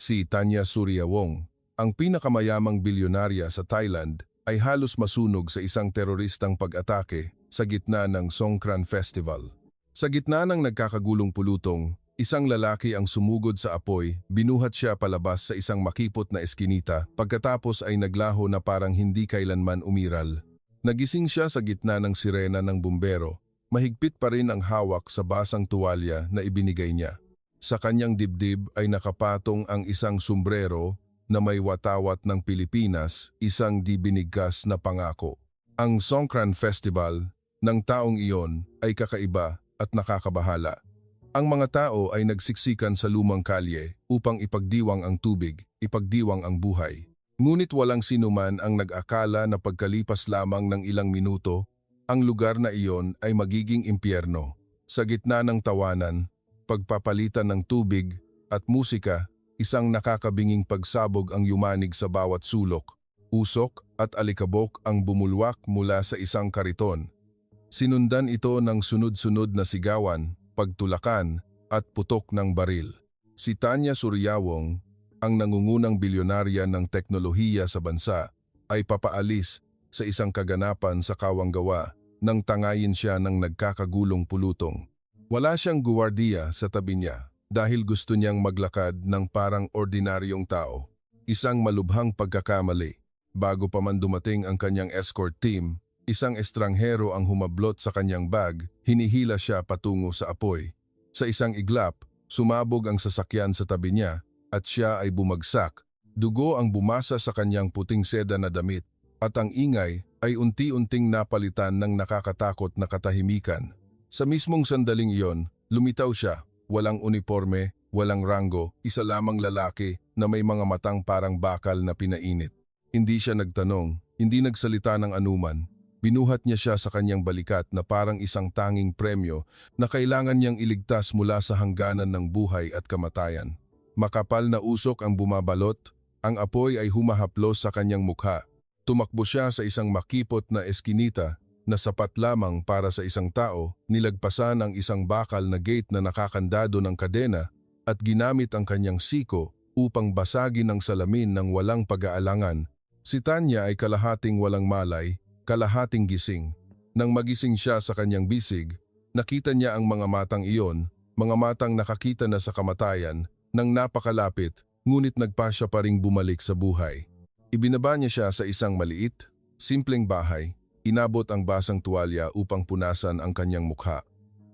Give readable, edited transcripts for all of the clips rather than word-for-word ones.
Si Tanya Suryawong, ang pinakamayamang bilyonarya sa Thailand, ay halos masunog sa isang teroristang pag-atake sa gitna ng Songkran Festival. Sa gitna ng nagkakagulong pulutong, isang lalaki ang sumugod sa apoy, binuhat siya palabas sa isang makipot na eskinita pagkatapos ay naglaho na parang hindi kailanman umiral. Nagising siya sa gitna ng sirena ng bumbero, mahigpit pa rin ang hawak sa basang tuwalya na ibinigay niya. Sa kanyang dibdib ay nakapatong ang isang sombrero na may watawat ng Pilipinas, isang di binigkas na pangako. Ang Songkran Festival ng taong iyon ay kakaiba at nakakabahala. Ang mga tao ay nagsiksikan sa lumang kalye upang ipagdiwang ang tubig, ipagdiwang ang buhay. Ngunit walang sinuman ang nag-akala na pagkalipas lamang ng ilang minuto, ang lugar na iyon ay magiging impyerno. Sa gitna ng tawanan, pagpapalitan ng tubig at musika, isang nakakabinging pagsabog ang yumanig sa bawat sulok. Usok at alikabok ang bumulwak mula sa isang kariton. Sinundan ito ng sunod-sunod na sigawan, pagtulakan at putok ng baril. Si Tanya Suryawong, ang nangungunang bilyonarya ng teknolohiya sa bansa, ay papaalis sa isang kaganapan sa Kawanggawa nang tangayin siya ng nagkakagulong pulutong. Wala siyang guwardiya sa tabi niya dahil gusto niyang maglakad ng parang ordinaryong tao. Isang malubhang pagkakamali. Bago pa man dumating ang kanyang escort team, isang estranghero ang humablot sa kanyang bag, hinihila siya patungo sa apoy. Sa isang iglap, sumabog ang sasakyan sa tabi niya at siya ay bumagsak. Dugo ang bumasa sa kanyang puting seda na damit at ang ingay ay unti-unting napalitan ng nakakatakot na katahimikan. Sa mismong sandaling iyon, lumitaw siya. Walang uniforme, walang ranggo, isa lamang lalaki na may mga matang parang bakal na pinainit. Hindi siya nagtanong, hindi nagsalita ng anuman. Binuhat niya siya sa kanyang balikat na parang isang tanging premyo na kailangan niyang iligtas mula sa hangganan ng buhay at kamatayan. Makapal na usok ang bumabalot, ang apoy ay humahaplos sa kanyang mukha. Tumakbo siya sa isang makipot na eskinita na sapat lamang para sa isang tao, nilagpasan ang isang bakal na gate na nakakandado ng kadena at ginamit ang kanyang siko upang basagin ang salamin ng walang pag-aalangan. Si Tanya ay kalahating walang malay, kalahating gising. Nang magising siya sa kanyang bisig, nakita niya ang mga matang iyon, mga matang nakakita na sa kamatayan, nang napakalapit, ngunit nagpa siya pa ring bumalik sa buhay. Ibinaba niya siya sa isang maliit, simpleng bahay. Inabot ang basang tuwalya upang punasan ang kanyang mukha.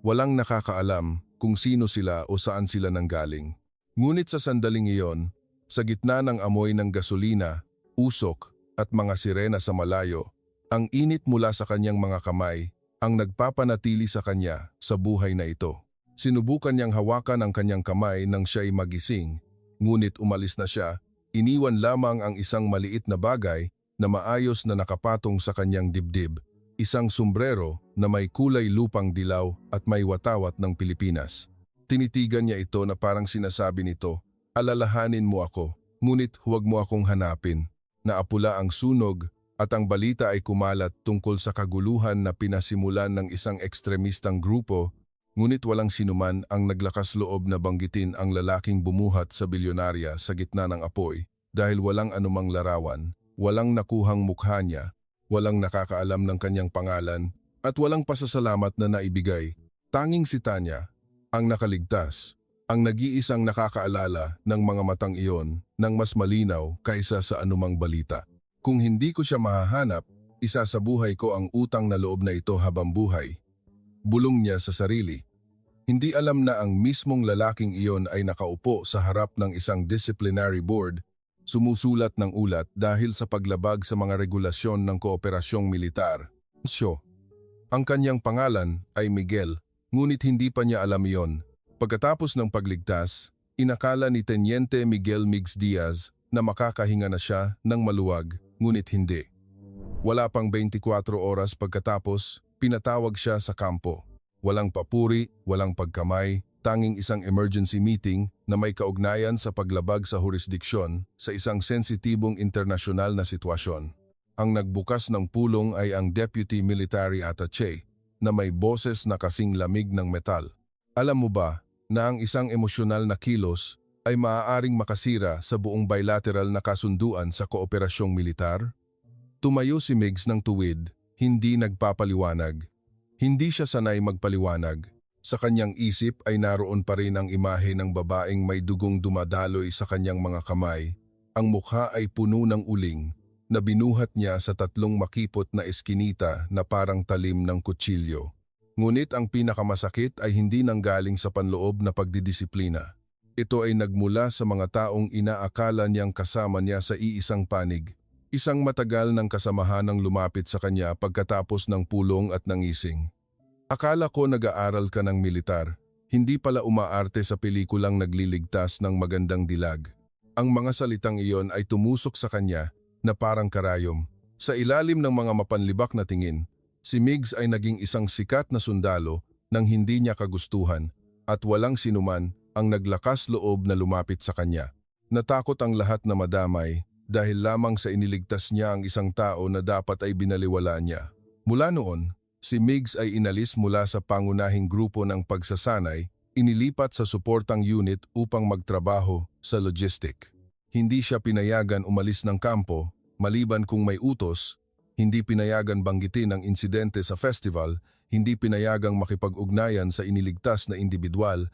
Walang nakakaalam kung sino sila o saan sila nanggaling. Ngunit sa sandaling iyon, sa gitna ng amoy ng gasolina, usok at mga sirena sa malayo, ang init mula sa kanyang mga kamay ang nagpapanatili sa kanya sa buhay na ito. Sinubukan niyang hawakan ang kanyang kamay nang siya'y magising, ngunit umalis na siya, iniwan lamang ang isang maliit na bagay na maayos na nakapatong sa kanyang dibdib, isang sombrero na may kulay lupang dilaw at may watawat ng Pilipinas. Tinitigan niya ito na parang sinasabi nito, "Alalahanin mo ako, ngunit huwag mo akong hanapin." Naapula ang sunog at ang balita ay kumalat tungkol sa kaguluhan na pinasimulan ng isang ekstremistang grupo, ngunit walang sinuman ang naglakas loob na banggitin ang lalaking bumuhat sa bilyonarya sa gitna ng apoy dahil walang anumang larawan. Walang nakuhang mukha niya, walang nakakaalam ng kanyang pangalan, at walang pasasalamat na naibigay. Tanging si Tanya, ang nakaligtas, ang nag-iisang nakakaalala ng mga matang iyon ng mas malinaw kaysa sa anumang balita. Kung hindi ko siya mahahanap, isasabuhay ko ang utang na loob na ito habang buhay. Bulong niya sa sarili. Hindi alam na ang mismong lalaking iyon ay nakaupo sa harap ng isang disciplinary board, sumusulat ng ulat dahil sa paglabag sa mga regulasyon ng kooperasyong militar. Ang kanyang pangalan ay Miguel, ngunit hindi pa niya alam iyon. Pagkatapos ng pagligtas, inakala ni Teniente Miguel Migs Diaz na makakahinga na siya ng maluwag, ngunit hindi. Wala pang 24 oras pagkatapos, pinatawag siya sa kampo. Walang papuri, walang pagkamay, tanging isang emergency meeting na may kaugnayan sa paglabag sa jurisdiksyon sa isang sensitibong internasyonal na sitwasyon. Ang nagbukas ng pulong ay ang Deputy Military Attaché na may boses na kasing lamig ng metal. Alam mo ba na ang isang emosyonal na kilos ay maaaring makasira sa buong bilateral na kasunduan sa kooperasyong militar? Tumayo si Migs ng tuwid, hindi nagpapaliwanag. Hindi siya sanay magpaliwanag. Sa kanyang isip ay naroon pa rin ang imahe ng babaeng may dugong dumadaloy sa kanyang mga kamay. Ang mukha ay puno ng uling na binuhat niya sa 3 makipot na eskinita na parang talim ng kutsilyo. Ngunit ang pinakamasakit ay hindi nanggaling sa panloob na pagdidisiplina. Ito ay nagmula sa mga taong inaakala niyang kasama niya sa iisang panig. Isang matagal ng kasamahan ang lumapit sa kanya pagkatapos ng pulong at nangising. Akala ko nag-aaral ka ng militar, hindi pala umaarte sa pelikulang nagliligtas ng magandang dilag. Ang mga salitang iyon ay tumusok sa kanya na parang karayom. Sa ilalim ng mga mapanlibak na tingin, si Migs ay naging isang sikat na sundalo nang hindi niya kagustuhan at walang sinuman ang naglakas loob na lumapit sa kanya. Natakot ang lahat na madamay dahil lamang sa iniligtas niya ang isang tao na dapat ay binaliwala niya. Mula noon, si Migs ay inalis mula sa pangunahing grupo ng pagsasanay, inilipat sa suportang unit upang magtrabaho sa logistic. Hindi siya pinayagan umalis ng kampo, maliban kung may utos, hindi pinayagan banggitin ang insidente sa festival, hindi pinayagang makipag-ugnayan sa iniligtas na individual,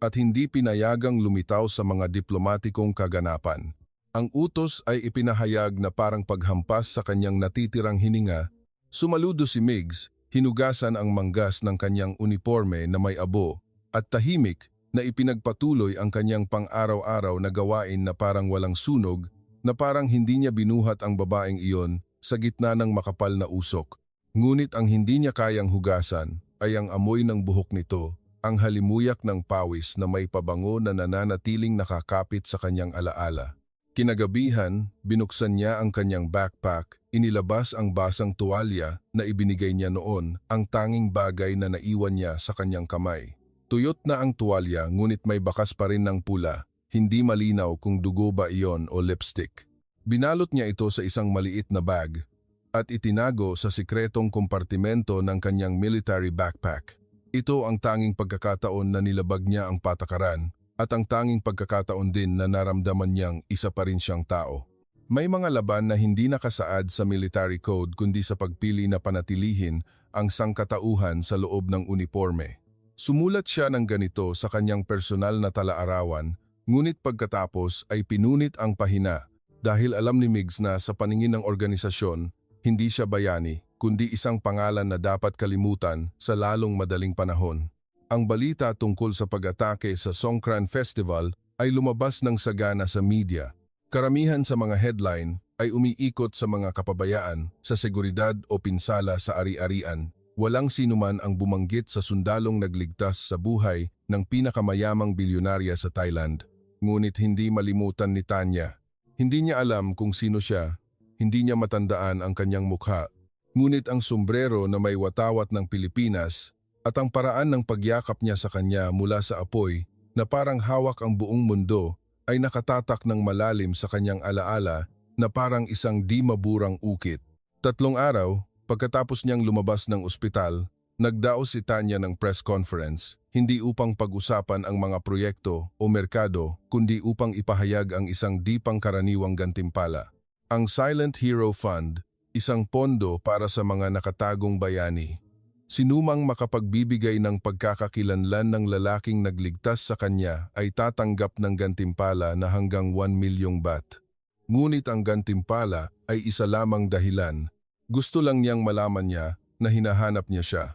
at hindi pinayagang lumitaw sa mga diplomatikong kaganapan. Ang utos ay ipinahayag na parang paghampas sa kanyang natitirang hininga. Sumaludo si Migs, hinugasan ang manggas ng kanyang uniforme na may abo, at tahimik na ipinagpatuloy ang kanyang pang-araw-araw na gawain na parang walang sunog, na parang hindi niya binuhat ang babaeng iyon sa gitna ng makapal na usok. Ngunit ang hindi niya kayang hugasan ay ang amoy ng buhok nito, ang halimuyak ng pawis na may pabango na nananatiling nakakapit sa kanyang alaala. Kinagabihan, binuksan niya ang kanyang backpack, inilabas ang basang tuwalya na ibinigay niya noon, ang tanging bagay na naiwan niya sa kanyang kamay. Tuyot na ang tuwalya ngunit may bakas pa rin ng pula, hindi malinaw kung dugo ba iyon o lipstick. Binalot niya ito sa isang maliit na bag at itinago sa sikretong kompartimento ng kanyang military backpack. Ito ang tanging pagkakataon na nilabag niya ang patakaran at ang tanging pagkakataon din na naramdaman niyang isa pa rin siyang tao. May mga laban na hindi nakasaad sa military code kundi sa pagpili na panatilihin ang sangkatauhan sa loob ng uniforme. Sumulat siya ng ganito sa kanyang personal na tala-arawan, ngunit pagkatapos ay pinunit ang pahina dahil alam ni Migs na sa paningin ng organisasyon, hindi siya bayani kundi isang pangalan na dapat kalimutan sa lalong madaling panahon. Ang balita tungkol sa pag-atake sa Songkran Festival ay lumabas ng sagana sa media. Karamihan sa mga headline ay umiikot sa mga kapabayaan, sa seguridad o pinsala sa ari-arian. Walang sinuman ang bumanggit sa sundalong nagligtas sa buhay ng pinakamayamang bilyonarya sa Thailand. Ngunit hindi malimutan ni Tanya. Hindi niya alam kung sino siya, hindi niya matandaan ang kanyang mukha. Ngunit ang sombrero na may watawat ng Pilipinas at ang paraan ng pagyakap niya sa kanya mula sa apoy na parang hawak ang buong mundo ay nakatatak ng malalim sa kanyang alaala na parang isang di maburang ukit. 3 araw, pagkatapos niyang lumabas ng ospital, nagdaos si Tanya ng press conference, hindi upang pag-usapan ang mga proyekto o merkado, kundi upang ipahayag ang isang di pangkaraniwang gantimpala. Ang Silent Hero Fund, isang pondo para sa mga nakatagong bayani. Sinumang makapagbibigay ng pagkakakilanlan ng lalaking nagligtas sa kanya ay tatanggap ng gantimpala na hanggang 1 milyong baht. Ngunit ang gantimpala ay isa lamang dahilan. Gusto lang niyang malaman niya na hinahanap niya siya.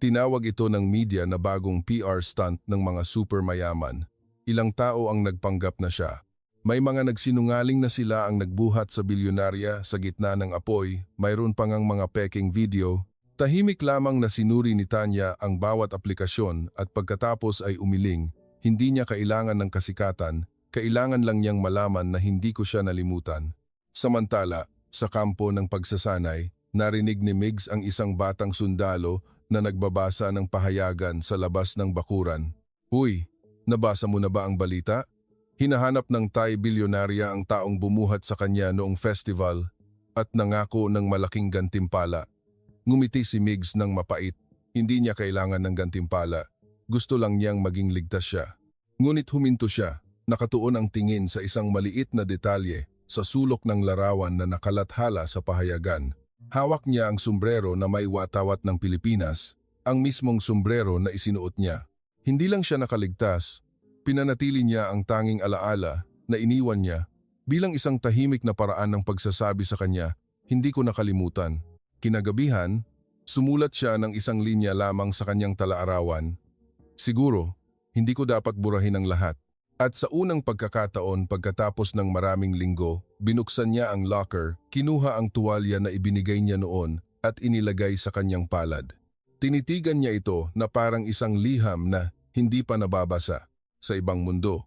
Tinawag ito ng media na bagong PR stunt ng mga super mayaman. Ilang tao ang nagpanggap na siya. May mga nagsinungaling na sila ang nagbuhat sa bilyonarya sa gitna ng apoy, mayroon pang ang mga peking video. Tahimik lamang na sinuri ni Tanya ang bawat aplikasyon at pagkatapos ay umiling, hindi niya kailangan ng kasikatan, kailangan lang niyang malaman na hindi ko siya nalimutan. Samantala, sa kampo ng pagsasanay, narinig ni Migs ang isang batang sundalo na nagbabasa ng pahayagan sa labas ng bakuran. Uy, nabasa mo na ba ang balita? Hinahanap ng Thai bilyonarya ang taong bumuhat sa kanya noong festival at nangako ng malaking gantimpala. Ngumiti si Migs ng mapait. Hindi niya kailangan ng gantimpala. Gusto lang niyang maging ligtas siya. Ngunit huminto siya. Nakatuon ang tingin sa isang maliit na detalye sa sulok ng larawan na nakalathala sa pahayagan. Hawak niya ang sombrero na may watawat ng Pilipinas, ang mismong sombrero na isinuot niya. Hindi lang siya nakaligtas, pinanatili niya ang tanging alaala na iniwan niya bilang isang tahimik na paraan ng pagsasabi sa kanya, hindi ko nakalimutan. Kinagabihan, sumulat siya ng isang linya lamang sa kanyang talaarawan. Siguro, hindi ko dapat burahin ang lahat. At sa unang pagkakataon pagkatapos ng maraming linggo, binuksan niya ang locker, kinuha ang tuwalya na ibinigay niya noon at inilagay sa kanyang palad. Tinitigan niya ito na parang isang liham na hindi pa nababasa. Sa ibang mundo,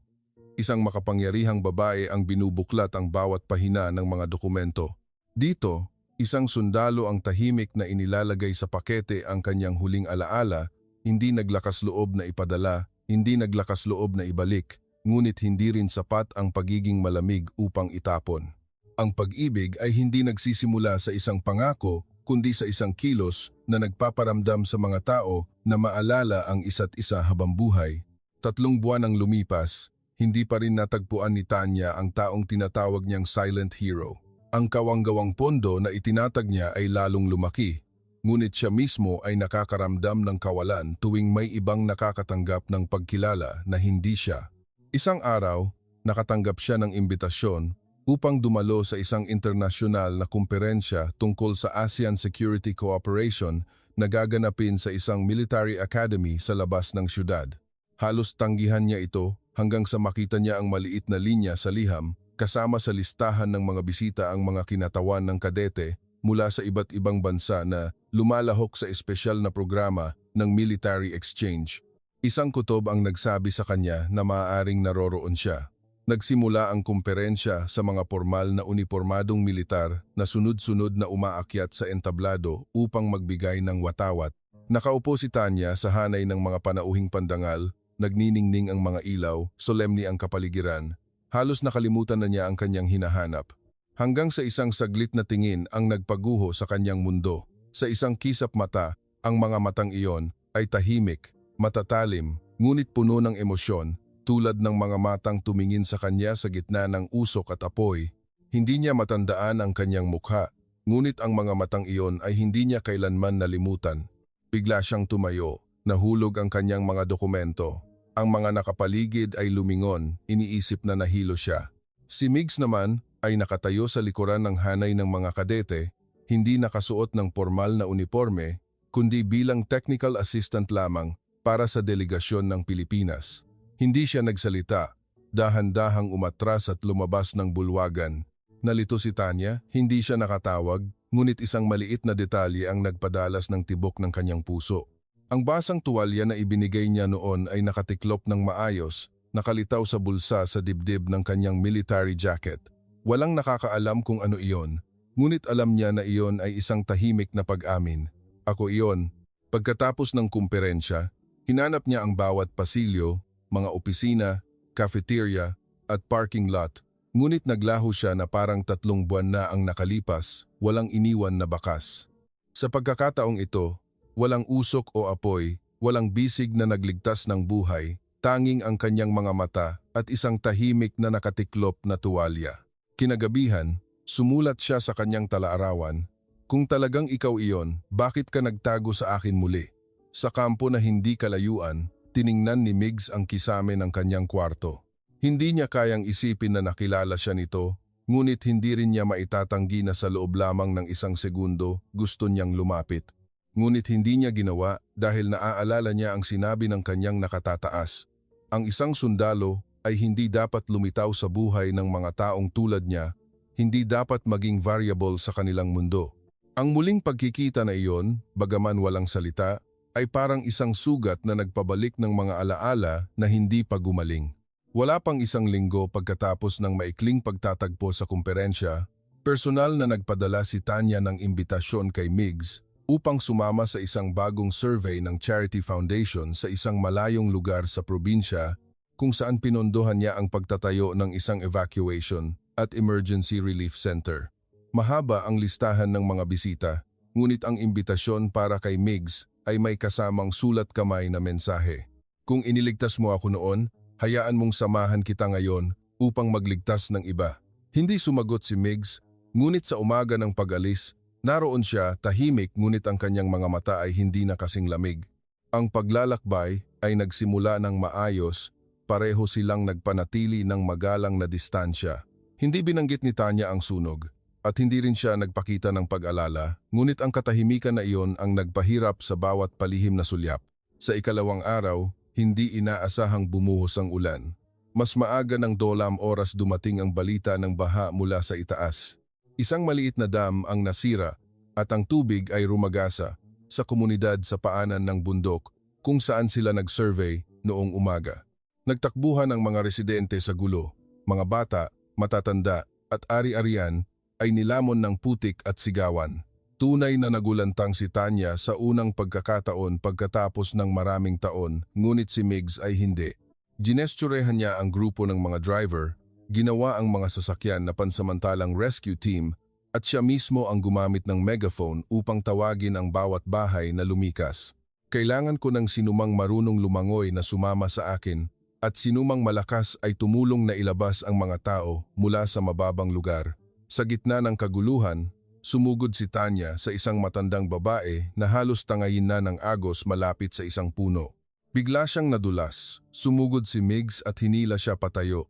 isang makapangyarihang babae ang binubuklat ang bawat pahina ng mga dokumento. Dito, isang sundalo ang tahimik na inilalagay sa pakete ang kanyang huling alaala, hindi naglakas loob na ipadala, hindi naglakas loob na ibalik, ngunit hindi rin sapat ang pagiging malamig upang itapon. Ang pag-ibig ay hindi nagsisimula sa isang pangako, kundi sa isang kilos na nagpaparamdam sa mga tao na maalala ang isa't isa habang buhay. 3 buwan ang lumipas, hindi pa rin natagpuan ni Tanya ang taong tinatawag niyang silent hero. Ang kawanggawang pondo na itinatag niya ay lalong lumaki, ngunit siya mismo ay nakakaramdam ng kawalan tuwing may ibang nakakatanggap ng pagkilala na hindi siya. Isang araw, nakatanggap siya ng imbitasyon upang dumalo sa isang internasyonal na kumperensya tungkol sa ASEAN Security Cooperation na gaganapin sa isang military academy sa labas ng syudad. Halos tanggihan niya ito hanggang sa makita niya ang maliit na linya sa liham kasama sa listahan ng mga bisita ang mga kinatawan ng kadete mula sa iba't ibang bansa na lumalahok sa espesyal na programa ng military exchange. Isang kutob ang nagsabi sa kanya na maaaring naroroon siya. Nagsimula ang kumperensya sa mga formal na unipormadong militar na sunod-sunod na umaakyat sa entablado upang magbigay ng watawat. Nakaupo si Tanya sa hanay ng mga panauhing pandangal, nagniningning ang mga ilaw, solemni ang kapaligiran. Halos nakalimutan na niya ang kanyang hinahanap. Hanggang sa isang saglit na tingin ang nagpaguho sa kanyang mundo. Sa isang kisap mata, ang mga matang iyon ay tahimik, matatalim, ngunit puno ng emosyon, tulad ng mga matang tumingin sa kanya sa gitna ng usok at apoy. Hindi niya matandaan ang kanyang mukha, ngunit ang mga matang iyon ay hindi niya kailanman nalimutan. Bigla siyang tumayo, nahulog ang kanyang mga dokumento. Ang mga nakapaligid ay lumingon, iniisip na nahilo siya. Si Migs naman ay nakatayo sa likuran ng hanay ng mga kadete, hindi nakasuot ng formal na uniforme, kundi bilang technical assistant lamang para sa delegasyon ng Pilipinas. Hindi siya nagsalita, dahan-dahang umatras at lumabas ng bulwagan. Nalito si Tanya, hindi siya nakatawag, ngunit isang maliit na detalye ang nagpadalas ng tibok ng kanyang puso. Ang basang tuwalya na ibinigay niya noon ay nakatiklop ng maayos, nakalitaw sa bulsa sa dibdib ng kanyang military jacket. Walang nakakaalam kung ano iyon, ngunit alam niya na iyon ay isang tahimik na pag-amin. Ako iyon. Pagkatapos ng kumperensya, hinanap niya ang bawat pasilyo, mga opisina, cafeteria, at parking lot, ngunit naglaho siya na parang 3 buwan na ang nakalipas, walang iniwan na bakas. Sa pagkakataong ito, walang usok o apoy, walang bisig na nagligtas ng buhay, tanging ang kanyang mga mata at isang tahimik na nakatiklop na tuwalya. Kinagabihan, sumulat siya sa kanyang talaarawan, "Kung talagang ikaw iyon, bakit ka nagtago sa akin muli?" Sa kampo na hindi kalayuan, tiningnan ni Migs ang kisame ng kanyang kwarto. Hindi niya kayang isipin na nakilala siya nito, ngunit hindi rin niya maitatanggi na sa loob lamang ng 1 segundo gusto niyang lumapit. Ngunit hindi niya ginawa dahil naaalala niya ang sinabi ng kanyang nakatataas. Ang isang sundalo ay hindi dapat lumitaw sa buhay ng mga taong tulad niya, hindi dapat maging variable sa kanilang mundo. Ang muling pagkikita na iyon, bagaman walang salita, ay parang isang sugat na nagpabalik ng mga alaala na hindi pa gumaling. Wala pang 1 linggo pagkatapos ng maikling pagtatagpo sa kumperensya, personal na nagpadala si Tanya ng imbitasyon kay Migs upang sumama sa isang bagong survey ng Charity Foundation sa isang malayong lugar sa probinsya kung saan pinondohan niya ang pagtatayo ng isang evacuation at emergency relief center. Mahaba ang listahan ng mga bisita, ngunit ang imbitasyon para kay Migs ay may kasamang sulat kamay na mensahe. "Kung iniligtas mo ako noon, Hayaan mong samahan kita ngayon upang magligtas ng iba. Hindi sumagot si Migs, ngunit sa umaga ng pag-alis, naroon siya tahimik ngunit ang kanyang mga mata ay hindi na kasing lamig. Ang paglalakbay ay nagsimula ng maayos, pareho silang nagpanatili ng magalang na distansya. Hindi binanggit ni Tanya ang sunog, at hindi rin siya nagpakita ng pag-alala, ngunit ang katahimikan na iyon ang nagpahirap sa bawat palihim na sulyap. Sa ikalawang araw, hindi inaasahang bumuhos ang ulan. Mas maaga ng dolam oras dumating ang balita ng baha mula sa itaas. Isang maliit na dam ang nasira at ang tubig ay rumagasa sa komunidad sa paanan ng bundok kung saan sila nag-survey noong umaga. Nagtakbuhan ang mga residente sa gulo, mga bata, matatanda at ari-arian ay nilamon ng putik at sigawan. Tunay na nagulantang si Tanya sa unang pagkakataon pagkatapos ng maraming taon, ngunit si Migs ay hindi. Ginesturehan niya ang grupo ng mga driver, ginawa ang mga sasakyan na pansamantalang rescue team at siya mismo ang gumamit ng megaphone upang tawagin ang bawat bahay na lumikas. Kailangan ko ng sinumang marunong lumangoy na sumama sa akin at sinumang malakas ay tumulong na ilabas ang mga tao mula sa mababang lugar. Sa gitna ng kaguluhan, sumugod si Tanya sa isang matandang babae na halos tangayin na ng agos malapit sa isang puno. Bigla siyang nadulas, sumugod si Migs at hinila siya patayo.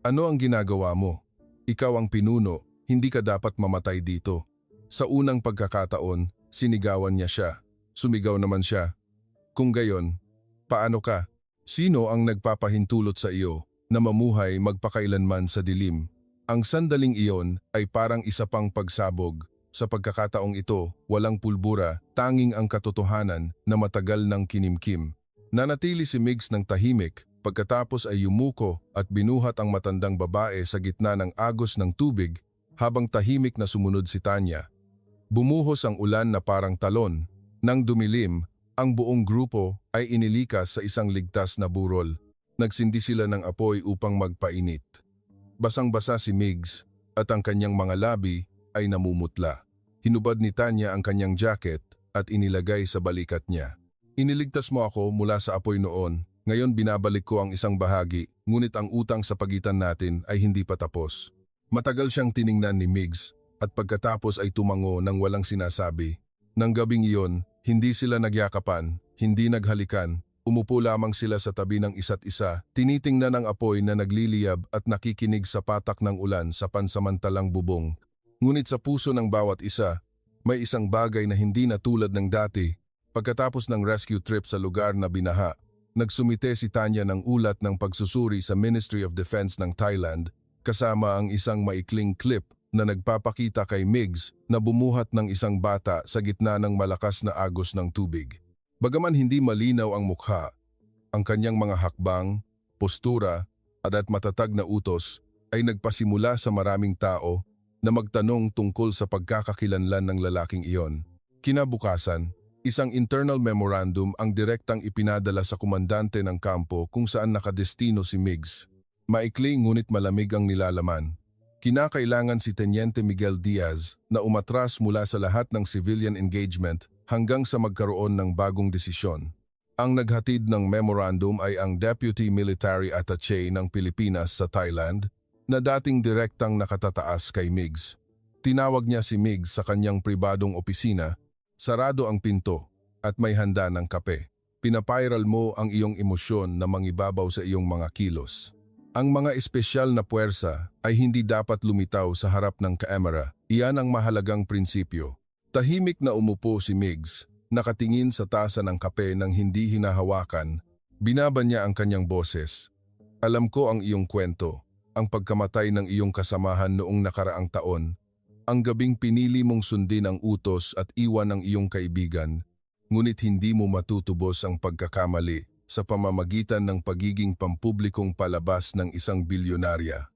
Ano ang ginagawa mo? Ikaw ang pinuno, hindi ka dapat mamatay dito. Sa unang pagkakataon, sinigawan niya siya. Sumigaw naman siya. Kung gayon, paano ka? Sino ang nagpapahintulot sa iyo na mamuhay magpakailanman sa dilim? Ang sandaling iyon ay parang isa pang pagsabog. Sa pagkakataong ito, walang pulbura, tanging ang katotohanan na matagal ng kinimkim. Nanatili si Migs ng tahimik, pagkatapos ay yumuko at binuhat ang matandang babae sa gitna ng agos ng tubig habang tahimik na sumunod si Tanya. Bumuhos ang ulan na parang talon. Nang dumilim, ang buong grupo ay inilikas sa isang ligtas na burol. Nagsindi sila ng apoy upang magpainit. Basang-basa si Migs at ang kanyang mga labi ay namumutla. Hinubad ni Tanya ang kanyang jacket at inilagay sa balikat niya. Iniligtas mo ako mula sa apoy noon, ngayon binabalik ko ang isang bahagi, ngunit ang utang sa pagitan natin ay hindi pa tapos. Matagal siyang tiningnan ni Migs at pagkatapos ay tumango ng walang sinasabi. Nang gabing iyon, hindi sila nagyakapan, hindi naghalikan, umupo lamang sila sa tabi ng isa't isa, tinitingnan ang apoy na nagliliyab at nakikinig sa patak ng ulan sa pansamantalang bubong. Ngunit sa puso ng bawat isa, may isang bagay na hindi na tulad ng dati. Pagkatapos ng rescue trip sa lugar na binaha, nagsumite si Tanya ng ulat ng pagsusuri sa Ministry of Defense ng Thailand, kasama ang isang maikling clip na nagpapakita kay Migs na bumuhat ng isang bata sa gitna ng malakas na agos ng tubig. Bagaman hindi malinaw ang mukha, ang kanyang mga hakbang, postura, at matatag na utos ay nagpasimula sa maraming tao na magtanong tungkol sa pagkakakilanlan ng lalaking iyon. Kinabukasan, isang internal memorandum ang direktang ipinadala sa komandante ng kampo kung saan nakadestino si Migs. Maikli ngunit malamig ang nilalaman. Kinakailangan si Teniente Miguel Diaz na umatras mula sa lahat ng civilian engagement hanggang sa magkaroon ng bagong desisyon. Ang naghatid ng memorandum ay ang Deputy Military Attaché ng Pilipinas sa Thailand na dating direktang nakatataas kay Migs. Tinawag niya si Migs sa kanyang pribadong opisina, sarado ang pinto at may handa ng kape. Pinapairal mo ang iyong emosyon na mangibabaw sa iyong mga kilos. Ang mga espesyal na puwersa ay hindi dapat lumitaw sa harap ng kamera. Iyan ang mahalagang prinsipyo. Tahimik na umupo si Migs, nakatingin sa tasa ng kape nang hindi hinahawakan. Binaba niya ang kanyang boses. Alam ko ang iyong kwento, ang pagkamatay ng iyong kasamahan noong nakaraang taon. Ang gabing pinili mong sundin ang utos at iwan ang iyong kaibigan, ngunit hindi mo matutubos ang pagkakamali sa pamamagitan ng pagiging pampublikong palabas ng isang bilyonarya.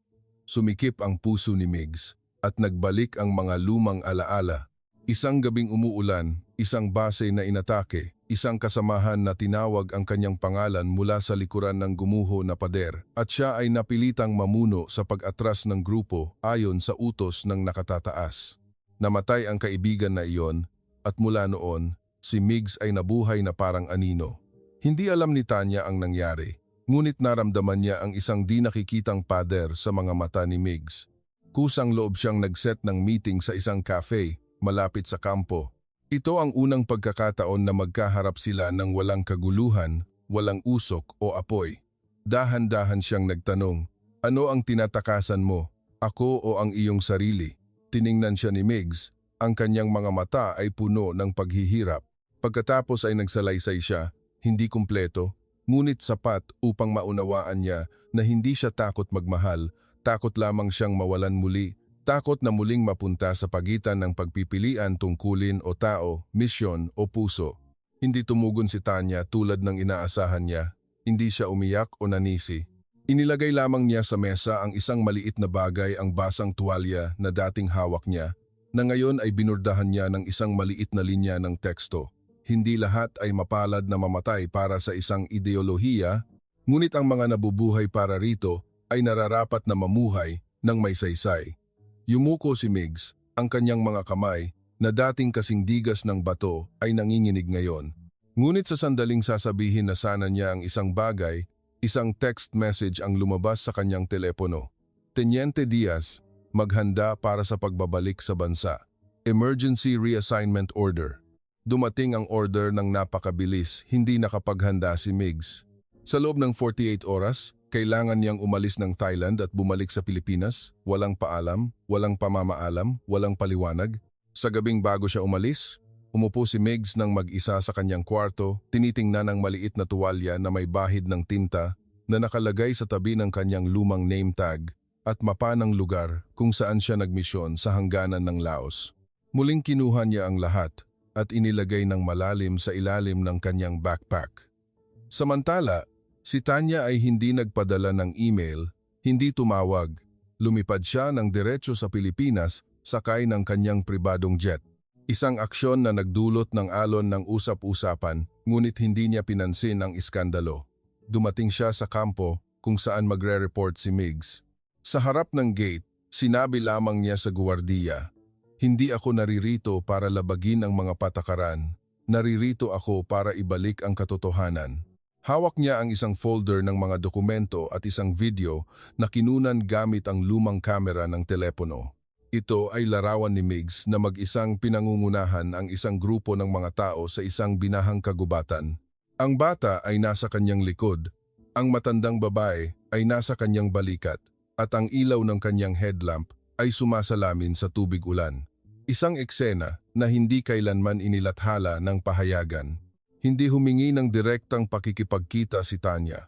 Sumikip ang puso ni Migs at nagbalik ang mga lumang alaala. Isang gabing umuulan, isang base na inatake, isang kasamahan na tinawag ang kanyang pangalan mula sa likuran ng gumuho na pader at siya ay napilitang mamuno sa pag-atras ng grupo ayon sa utos ng nakatataas. Namatay ang kaibigan na iyon at mula noon, si Migs ay nabuhay na parang anino. Hindi alam ni Tanya ang nangyari, Ngunit naramdaman niya ang isang di nakikitang pader sa mga mata ni Migs. Kusang loob siyang nag-set ng meeting sa isang cafe, malapit sa kampo. Ito ang unang pagkakataon na magkaharap sila ng walang kaguluhan, walang usok o apoy. Dahan-dahan siyang nagtanong, "Ano ang tinatakasan mo? Ako o ang iyong sarili?" Tiningnan siya ni Migs. Ang kanyang mga mata ay puno ng paghihirap. Pagkatapos ay nagsalaysay siya, hindi kumpleto, ngunit sapat upang maunawaan niya na hindi siya takot magmahal, takot lamang siyang mawalan muli, takot na muling mapunta sa pagitan ng pagpipilian tungkulin o tao, misyon o puso. Hindi tumugon si Tanya tulad ng inaasahan niya, hindi siya umiyak o nanisi. Inilagay lamang niya sa mesa ang isang maliit na bagay, ang basang tuwalya na dating hawak niya, na ngayon ay binurdahan niya ng isang maliit na linya ng teksto. Hindi lahat ay mapalad na mamatay para sa isang ideolohiya, ngunit ang mga nabubuhay para rito ay nararapat na mamuhay ng may saysay. Yumuko si Migs, ang kanyang mga kamay na dating kasing digas ng bato ay nanginginig ngayon. Ngunit sa sandaling sasabihin na sana niya ang isang bagay, isang text message ang lumabas sa kanyang telepono. Teniente Diaz, maghanda para sa pagbabalik sa bansa. Emergency Reassignment Order. Dumating ang order ng napakabilis, hindi nakapaghanda si Migs. Sa loob ng 48 oras, kailangan niyang umalis ng Thailand at bumalik sa Pilipinas, walang paalam, walang pamamaalam, walang paliwanag. Sa gabing bago siya umalis, umupo si Migs ng mag-isa sa kanyang kwarto, tinitingnan ang maliit na tuwalya na may bahid ng tinta na nakalagay sa tabi ng kanyang lumang name tag at mapa ng lugar kung saan siya nagmisyon sa hangganan ng Laos. Muling kinuha niya ang lahat at inilagay ng malalim sa ilalim ng kanyang backpack. Samantala, si Tanya ay hindi nagpadala ng email, hindi tumawag. Lumipad siya ng diretso sa Pilipinas sakay ng kanyang pribadong jet. Isang aksyon na nagdulot ng alon ng usap-usapan, ngunit hindi niya pinansin ang iskandalo. Dumating siya sa kampo kung saan magre-report si Migs. Sa harap ng gate, sinabi lamang niya sa guwardiya, "Hindi ako naririto para labagin ang mga patakaran. Naririto ako para ibalik ang katotohanan." Hawak niya ang isang folder ng mga dokumento at isang video na kinunan gamit ang lumang kamera ng telepono. Ito ay larawan ni Migs na mag-isang pinangungunahan ang isang grupo ng mga tao sa isang binahang kagubatan. Ang bata ay nasa kanyang likod, ang matandang babae ay nasa kanyang balikat, at ang ilaw ng kanyang headlamp ay sumasalamin sa tubig ulan. Isang eksena na hindi kailanman inilathala ng pahayagan. Hindi humingi ng direktang pakikipagkita si Tanya.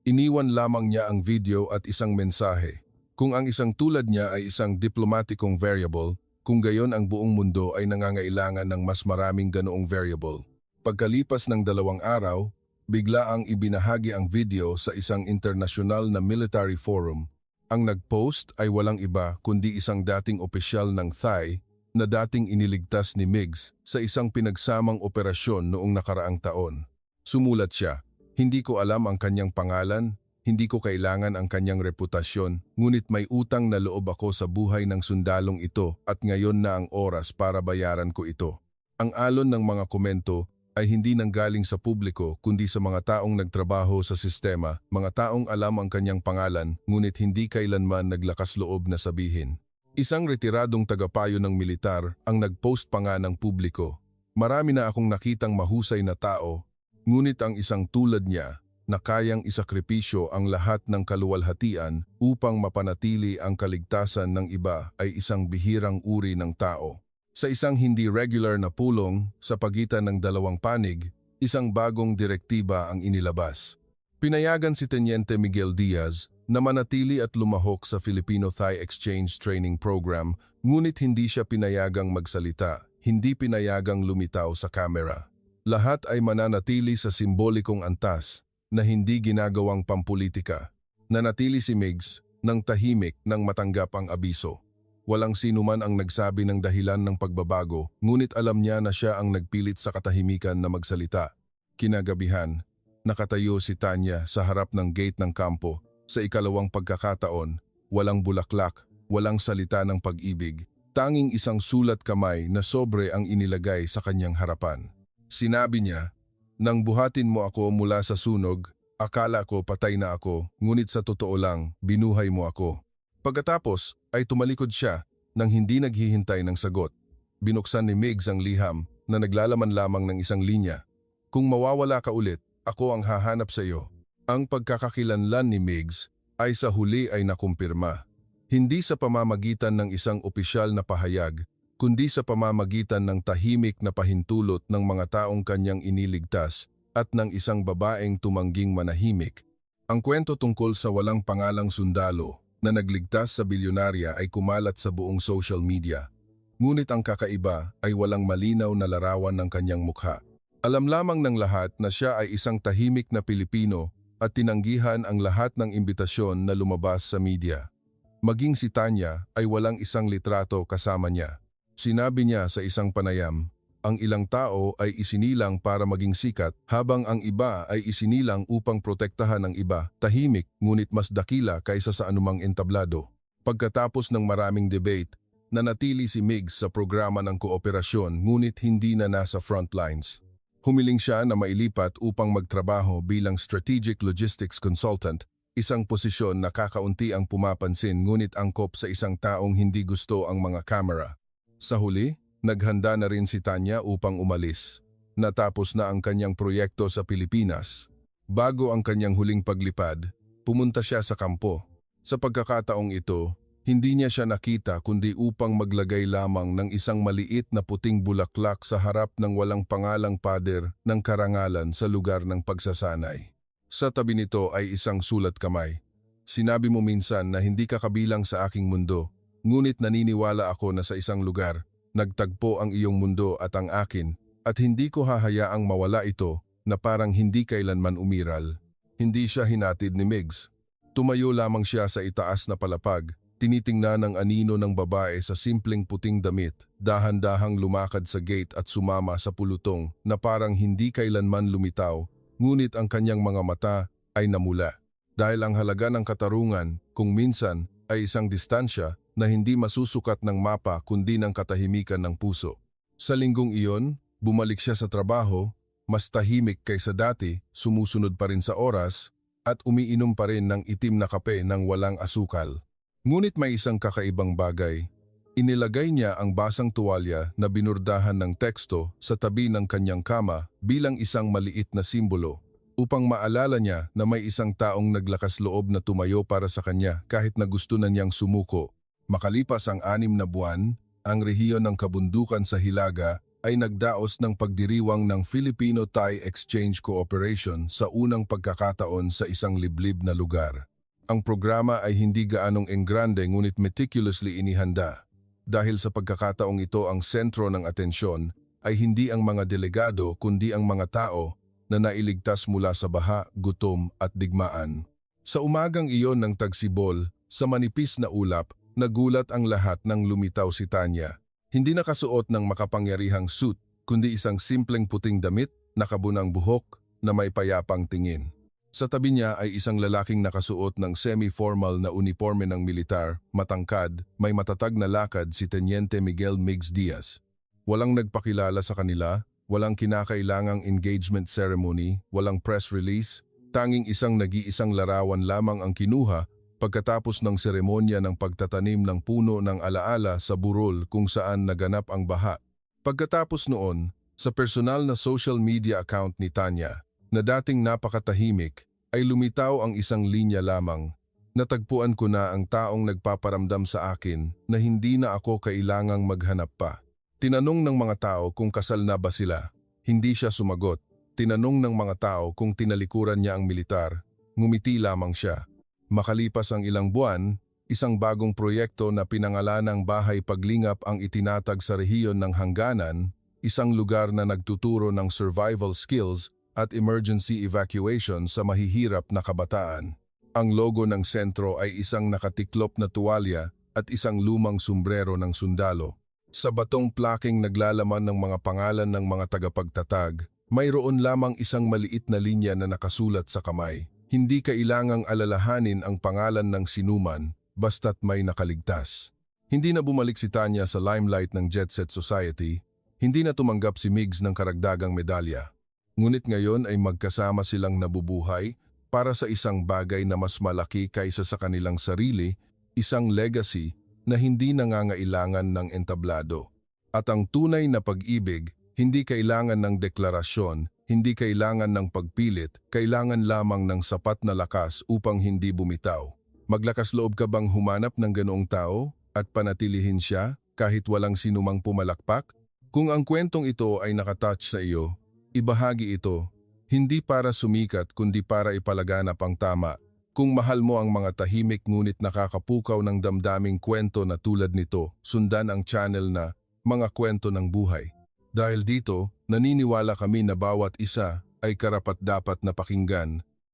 Iniwan lamang niya ang video at isang mensahe. Kung ang isang tulad niya ay isang diplomatikong variable, kung gayon ang buong mundo ay nangangailangan ng mas maraming ganoong variable. Pagkalipas ng 2 araw, bigla ang ibinahagi ang video sa isang internasyonal na military forum. Ang nag-post ay walang iba kundi isang dating opisyal ng Thai na dating iniligtas ni Migs sa isang pinagsamang operasyon noong nakaraang taon. Sumulat siya, "Hindi ko alam ang kanyang pangalan, hindi ko kailangan ang kanyang reputasyon, ngunit may utang na loob ako sa buhay ng sundalong ito at ngayon na ang oras para bayaran ko ito." Ang alon ng mga komento ay hindi nanggaling sa publiko kundi sa mga taong nagtrabaho sa sistema, mga taong alam ang kanyang pangalan ngunit hindi kailanman naglakas loob na sabihin. Isang retiradong tagapayo ng militar ang nag-post pa nga ng publiko. "Marami na akong nakitang mahusay na tao, ngunit ang isang tulad niya na kayang isakripisyo ang lahat ng kaluwalhatian upang mapanatili ang kaligtasan ng iba ay isang bihirang uri ng tao." Sa isang hindi regular na pulong sa pagitan ng 2 panig, isang bagong direktiba ang inilabas. Pinayagan si Teniente Miguel Diaz na manatili at lumahok sa Filipino-Thai Exchange Training Program, ngunit hindi siya pinayagang magsalita, hindi pinayagang lumitaw sa kamera. Lahat ay mananatili sa simbolikong antas na hindi ginagawang pampulitika. Nanatili si Migs nang tahimik nang matanggap ang abiso. Walang sino man ang nagsabi ng dahilan ng pagbabago, ngunit alam niya na siya ang nagpilit sa katahimikan na magsalita. Kinagabihan, nakatayo si Tanya sa harap ng gate ng kampo. Sa ikalawang pagkakataon, walang bulaklak, walang salita ng pag-ibig, tanging isang sulat kamay na sobre ang inilagay sa kanyang harapan. Sinabi niya, "Nang buhatin mo ako mula sa sunog, Akala ko patay na ako, ngunit sa totoo lang, binuhay mo ako. Pagkatapos ay tumalikod siya nang hindi naghihintay ng sagot. Binuksan ni Migs ang liham na naglalaman lamang ng isang linya. Kung mawawala ka ulit, ako ang hahanap sa iyo. Ang pagkakakilanlan ni Migs ay sa huli ay nakumpirma. Hindi sa pamamagitan ng isang opisyal na pahayag, kundi sa pamamagitan ng tahimik na pahintulot ng mga taong kanyang iniligtas at ng isang babaeng tumangging manahimik. Ang kwento tungkol sa walang pangalang sundalo na nagligtas sa bilyonarya ay kumalat sa buong social media. Ngunit ang kakaiba ay walang malinaw na larawan ng kanyang mukha. Alam lamang ng lahat na siya ay isang tahimik na Pilipino at tinanggihan ang lahat ng imbitasyon na lumabas sa media. Maging si Tanya ay walang isang litrato kasama niya. Sinabi niya sa isang panayam, ang ilang tao ay isinilang para maging sikat habang ang iba ay isinilang upang protektahan ang iba, tahimik ngunit mas dakila kaysa sa anumang entablado. Pagkatapos ng maraming debate, nanatili si Migs sa programa ng kooperasyon ngunit hindi na nasa front lines. Humiling siya na mailipat upang magtrabaho bilang Strategic Logistics Consultant, isang posisyon na kakaunti ang pumapansin ngunit angkop sa isang taong hindi gusto ang mga kamera. Sa huli, naghanda na rin si Tanya upang umalis. Natapos na ang kanyang proyekto sa Pilipinas. Bago ang kanyang huling paglipad, pumunta siya sa kampo. Sa pagkakataong ito, hindi niya siya nakita kundi upang maglagay lamang ng isang maliit na puting bulaklak sa harap ng walang pangalang pader ng karangalan sa lugar ng pagsasanay. Sa tabi nito ay isang sulat kamay. Sinabi mo minsan na hindi ka kabilang sa aking mundo, ngunit naniniwala ako na sa isang lugar, nagtagpo ang iyong mundo at ang akin, at hindi ko hahayaang mawala ito na parang hindi kailanman umiral. Hindi siya hinatid ni Migs. Tumayo lamang siya sa itaas na palapag, tinitingnan ang anino ng babae sa simpleng puting damit, dahan-dahang lumakad sa gate at sumama sa pulutong na parang hindi kailanman lumitaw, ngunit ang kanyang mga mata ay namula. Dahil ang halaga ng katarungan, kung minsan, ay isang distansya na hindi masusukat ng mapa kundi ng katahimikan ng puso. Sa linggong iyon, bumalik siya sa trabaho, mas tahimik kaysa dati, sumusunod pa rin sa oras, at umiinom pa rin ng itim na kape ng walang asukal. Ngunit may isang kakaibang bagay. Inilagay niya ang basang tuwalya na binurdahan ng teksto sa tabi ng kanyang kama bilang isang maliit na simbolo, upang maalala niya na may isang taong naglakas loob na tumayo para sa kanya kahit na gusto na niyang sumuko. Makalipas ang 6 na buwan, ang rehiyon ng kabundukan sa Hilaga ay nagdaos ng pagdiriwang ng Filipino-Thai Exchange Cooperation sa unang pagkakataon sa isang liblib na lugar. Ang programa ay hindi gaanong engrande ngunit meticulously inihanda. Dahil sa pagkakataong ito ang sentro ng atensyon ay hindi ang mga delegado kundi ang mga tao na nailigtas mula sa baha, gutom at digmaan. Sa umagang iyon ng tagsibol, sa manipis na ulap, nagulat ang lahat nang lumitaw si Tanya. Hindi nakasuot ng makapangyarihang suit, kundi isang simpleng puting damit, nakabunang buhok, na may payapang tingin. Sa tabi niya ay isang lalaking nakasuot ng semi-formal na uniforme ng militar, matangkad, may matatag na lakad si Teniente Miguel Migs Diaz. Walang nagpakilala sa kanila, walang kinakailangang engagement ceremony, walang press release, tanging isang nag-iisang larawan lamang ang kinuha pagkatapos ng seremonya ng pagtatanim ng puno ng alaala sa burol kung saan naganap ang baha. Pagkatapos noon, sa personal na social media account ni Tanya, na dating napakatahimik, ay lumitaw ang isang linya lamang. Natagpuan ko na ang taong nagpaparamdam sa akin na hindi na ako kailangang maghanap pa. Tinanong ng mga tao kung kasal na ba sila. Hindi siya sumagot. Tinanong ng mga tao kung tinalikuran niya ang militar. Ngumiti lamang siya. Makalipas ang ilang buwan, isang bagong proyekto na pinangalanang Bahay Paglingap ang itinatag sa rehiyon ng Hangganan, isang lugar na nagtuturo ng survival skills at emergency evacuation sa mahihirap na kabataan. Ang logo ng sentro ay isang nakatiklop na tuwalya at isang lumang sombrero ng sundalo. Sa batong plaking naglalaman ng mga pangalan ng mga tagapagtatag, mayroon lamang isang maliit na linya na nakasulat sa kamay. Hindi kailangang alalahanin ang pangalan ng sinuman basta't may nakaligtas. Hindi na bumalik si Tanya sa limelight ng Jet Set Society, hindi na tumanggap si Migs ng karagdagang medalya. Ngunit ngayon ay magkasama silang nabubuhay, para sa isang bagay na mas malaki kaysa sa kanilang sarili, isang legacy na hindi nangangailangan ng entablado. At ang tunay na pag-ibig, hindi kailangan ng deklarasyon, hindi kailangan ng pagpilit, kailangan lamang ng sapat na lakas upang hindi bumitaw. Maglakas loob ka bang humanap ng ganoong tao at panatilihin siya kahit walang sinumang pumalakpak? Kung ang kwentong ito ay nakatouch sa iyo, ibahagi ito, hindi para sumikat kundi para ipalaganap ang tama. Kung mahal mo ang mga tahimik ngunit nakakapukaw ng damdaming kwento na tulad nito, sundan ang channel na Mga Kwento ng Buhay. Dahil dito, naniniwala kami na bawat isa ay karapat-dapat na pakinggan